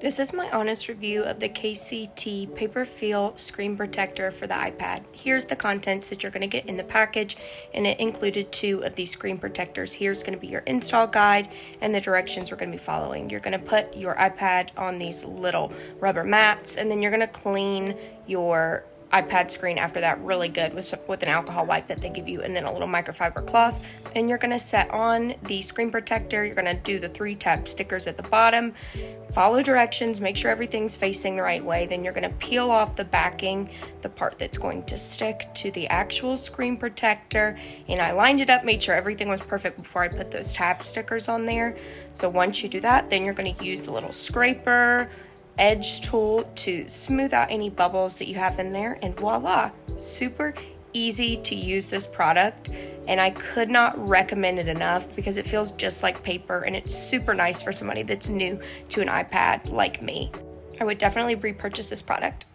This is my honest review of the KCT Paperfeel screen protector for the iPad. Here's the contents that you're going to get in the package, and it included 2 of these screen protectors. Here's going to be your install guide and the directions we're going to be following. You're going to put your iPad on these little rubber mats, and then you're going to clean your iPad screen after that really good with an alcohol wipe that they give you, and then a little microfiber cloth. Then you're going to set on the screen protector. You're going to do the 3 tap stickers at the bottom, follow directions, make sure everything's facing the right way. Then you're going to peel off the backing, the part that's going to stick to the actual screen protector, and I lined it up, made sure everything was perfect before I put those tab stickers on there. So once you do that, then you're going to use the little scraper edge tool to smooth out any bubbles that you have in there, and voila, super easy to use this product, and I could not recommend it enough because it feels just like paper, and it's super nice for somebody that's new to an iPad like me. I would definitely repurchase this product.